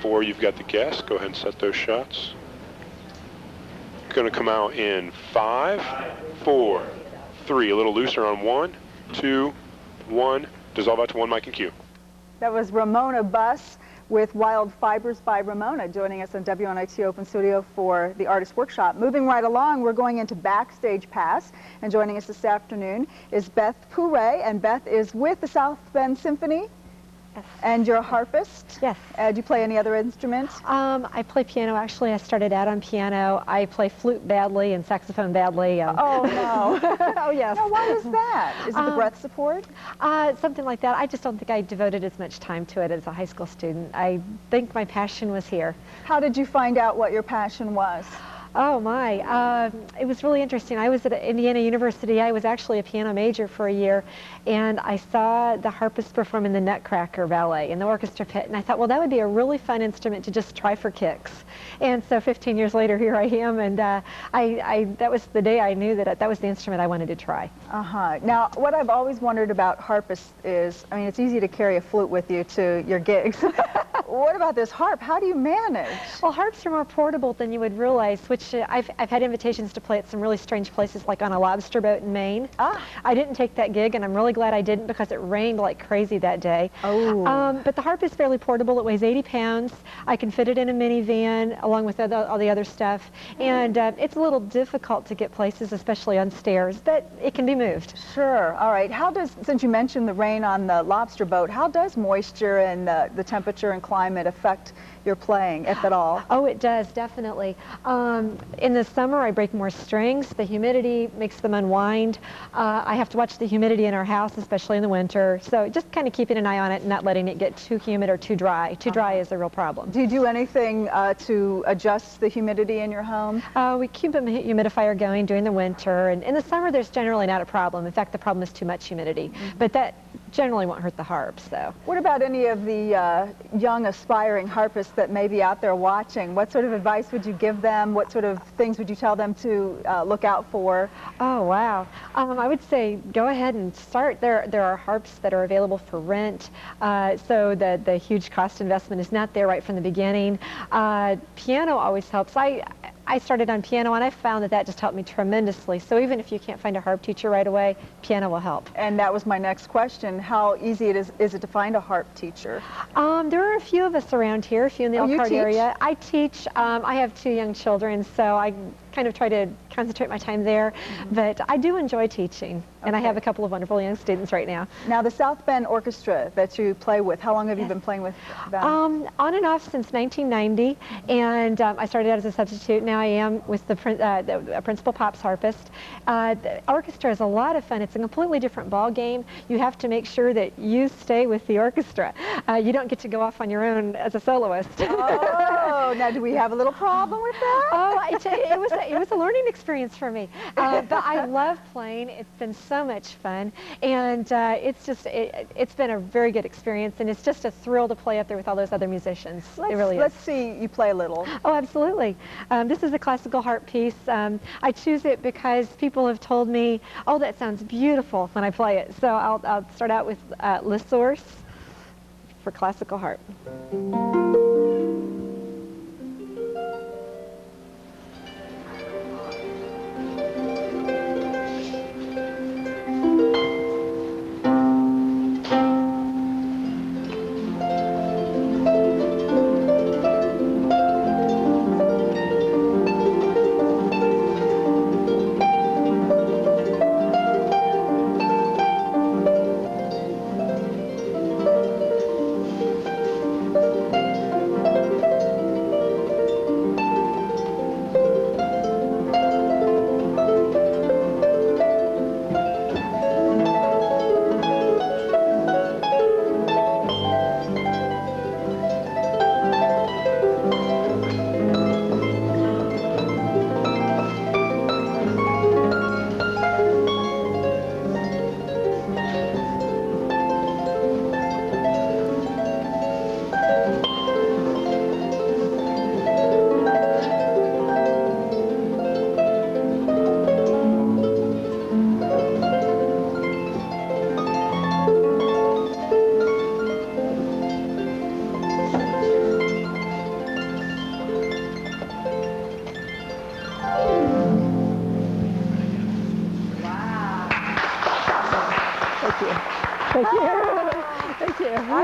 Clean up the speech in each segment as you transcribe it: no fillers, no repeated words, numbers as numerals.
4, you've got the guess. Go ahead and set those shots. Going to come out in 5, 4, 3. A little looser on 1, 2, 1. Dissolve out to 1 mic and cue. That was Ramona Buss with Wild Fibers by Ramona, joining us in WNIT Open Studio for the Artist Workshop. Moving right along, we're going into Backstage Pass, and joining us this afternoon is Beth Pare, and Beth is with the South Bend Symphony. Yes. And you're a harpist? Yes. Do you play any other instruments? I play piano. Actually, I started out on piano. I play flute badly and saxophone badly. Oh, no. Oh, yes. Now, why is that? Is it the breath support? Something like that. I just don't think I devoted as much time to it as a high school student. I think my passion was here. How did you find out what your passion was? Oh my, it was really interesting. I was at Indiana University. I was actually a piano major for a year, and I saw the harpist perform in the Nutcracker Ballet in the orchestra pit, and I thought, well, that would be a really fun instrument to just try for kicks. And so 15 years later, here I am, and that was the day I knew that that was the instrument I wanted to try. Now, what I've always wondered about harpists is, I mean, it's easy to carry a flute with you to your gigs. What about this harp? How do you manage? Well, harps are more portable than you would realize, which I've had invitations to play at some really strange places, like on a lobster boat in Maine. I didn't take that gig, and I'm really glad I didn't because it rained like crazy that day. But the harp is fairly portable. It weighs 80 pounds. I can fit it in a minivan along with all the other stuff. And it's a little difficult to get places, especially on stairs, but it can be moved. Sure. All right. How does, since you mentioned the rain on the lobster boat, how does moisture and the temperature and climate affect your playing, if at all? Oh, it does, definitely. In the summer, I break more strings. The humidity makes them unwind. I have to watch the humidity in our house, especially in the winter. So just kind of keeping an eye on it and not letting it get too humid or too dry. Too dry is a real problem. Do you do anything to adjust the humidity in your home? We keep a humidifier going during the winter. And in the summer, there's generally not a problem. In fact, the problem is too much humidity. But that generally won't hurt the harp. So. What about any of the young aspiring harpists that may be out there watching? What sort of advice would you give them? What sort of things would you tell them to look out for? Oh, wow. I would say go ahead and start. There are harps that are available for rent, so the huge cost investment is not there right from the beginning. Piano always helps. I started on piano, and I found that just helped me tremendously. So even if you can't find a harp teacher right away, piano will help. And that was my next question. How easy is it to find a harp teacher? There are a few of us around here, a few in the Elkhart area. I teach. I have 2 young children, so I kind of try to concentrate my time there. But I do enjoy teaching, and I have a couple of wonderful young students right now. Now, the South Bend Orchestra that you play with, how long have you been playing with them? On and off since 1990, and I started out as a substitute. Now I am with the principal pops harpist. The orchestra is a lot of fun. It's a completely different ball game. You have to make sure that you stay with the orchestra. You don't get to go off on your own as a soloist. Oh, now do we have a little problem with that? Oh, it was a learning experience for me. But I love playing. It's been so much fun, and it's been a very good experience, and it's just a thrill to play up there with all those other musicians. It really is. Let's see you play a little. Oh, absolutely. This is a classical harp piece. I choose it because people have told me, oh, that sounds beautiful when I play it. So I'll start out with La Source for classical harp.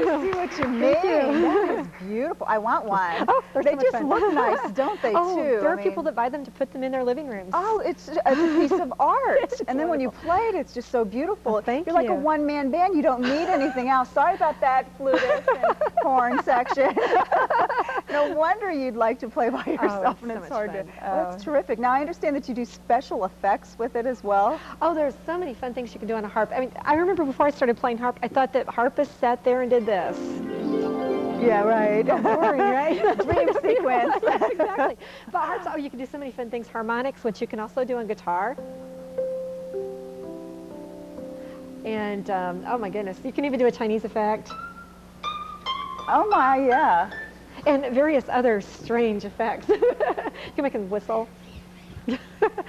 I see what you mean. That is beautiful. I want one. Oh, they just look nice, don't they, oh, too? there are people that buy them to put them in their living rooms. Oh, it's a piece of art. And then when you play it, it's just so beautiful. Oh, thank You're like a one-man band. You don't need anything else. Sorry about that, flutist and horn section. No wonder you'd like to play by yourself, and so it's much hard fun. to. Oh, that's terrific. Now, I understand that you do special effects with it as well. Oh, there's so many fun things you can do on a harp. I mean, I remember before I started playing harp, I thought that harpists sat there and did this. Yeah, right. Boring, right? Dream sequence. Exactly. But harps, oh, you can do so many fun things. Harmonics, which you can also do on guitar. And, oh my goodness, you can even do a Chinese effect. Oh my, yeah. And various other strange effects. You can make them whistle. But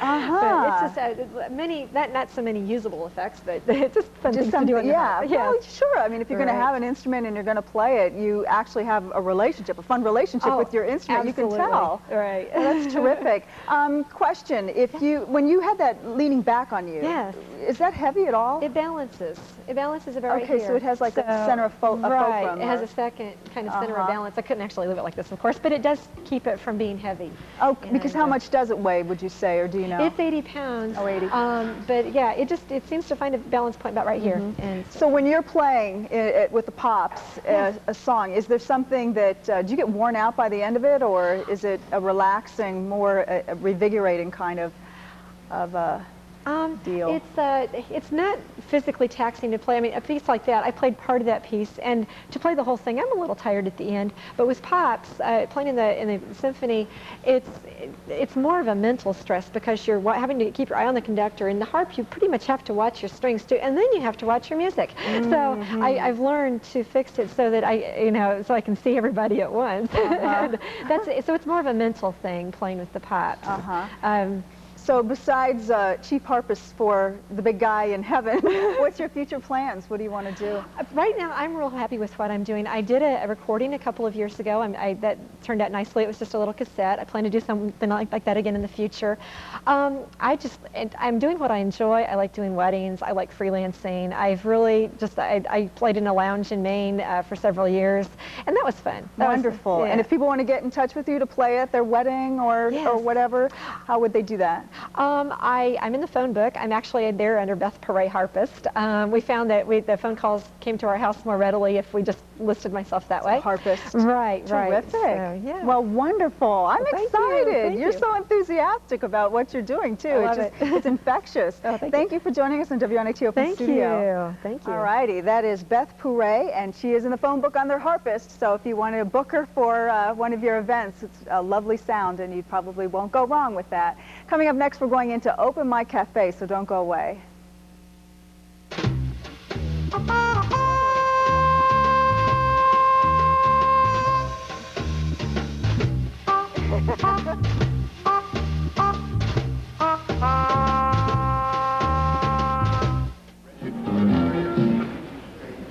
it's just not so many usable effects, but it's just fun things to do on the harp. Yeah, well, sure. I mean, if you're going to have an instrument and you're going to play it, you actually have a relationship, a fun relationship with your instrument. Absolutely. You can tell. Right. Well, that's terrific. Question: when you had that leaning back on you, yes, is that heavy at all? It balances. It balances about right here. Okay, so it has like a center of fulcrum. Right. It has a second kind of center of balance. I couldn't actually leave it like this, of course, but it does keep it from being heavy. Oh, because how much does it weigh, would you say, or do you know? It's 80 pounds. Oh, 80. But yeah, it seems to find a balance point about right here. And so when you're playing with the Pops a song, is there something that, do you get worn out by the end of it, or is it a relaxing, more revigorating kind of deal? It's not physically taxing to play. I mean, a piece like that, I played part of that piece, and to play the whole thing, I'm a little tired at the end. But with Pops, playing in the symphony, it's more of a mental stress because you're having to keep your eye on the conductor. In the harp, you pretty much have to watch your strings too, and then you have to watch your music. So I've learned to fix it so that so I can see everybody at once. And so it's more of a mental thing playing with the Pops. So besides chief harpist for the big guy in heaven, what's your future plans? What do you want to do? Right now, I'm real happy with what I'm doing. I did a recording a couple of years ago. That turned out nicely. It was just a little cassette. I plan to do something like that again in the future. I'm doing what I enjoy. I like doing weddings. I like freelancing. I've really I played in a lounge in Maine for several years, and that was fun. Wonderful. And if people want to get in touch with you to play at their wedding or whatever, how would they do that? I'm in the phone book. I'm actually there under Beth, Pare harpist. We found that the phone calls came to our house more readily if we just listed myself that way. Harpist. Right, Terrific. So, yeah. Well, wonderful. I'm excited. You're so enthusiastic about what you're doing, too. It's infectious. Thank you for joining us on WNIT Open Studio. Thank you. All righty. That is Beth Pare, and she is in the phone book under harpist. So if you want to book her for one of your events, it's a lovely sound, and you probably won't go wrong with that. Coming up next, we're going into Open Mic Cafe, so don't go away.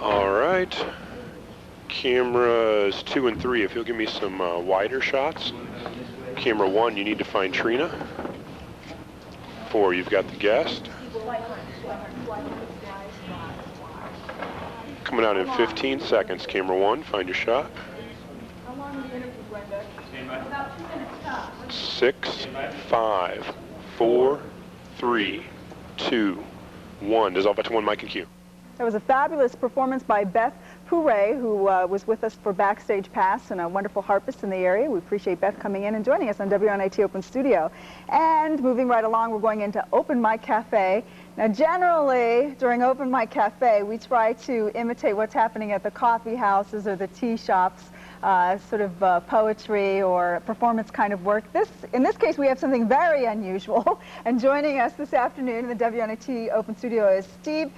All right. Cameras 2 and 3, if you'll give me some wider shots. Camera 1, you need to find Trina. 4, you've got the guest. Coming out in 15 seconds. Camera 1, find your shot. 6, 5, 4, 3, 2, 1. Dissolve back to 1 mic and cue. That was a fabulous performance by Beth Pare, who was with us for Backstage Pass and a wonderful harpist in the area. We appreciate Beth coming in and joining us on WNIT Open Studio. And moving right along, we're going into Open Mic Cafe. Now, generally, during Open Mic Cafe, we try to imitate what's happening at the coffee houses or the tea shops, sort of poetry or performance kind of work. In this case, we have something very unusual. And joining us this afternoon in the WNIT Open Studio is Steve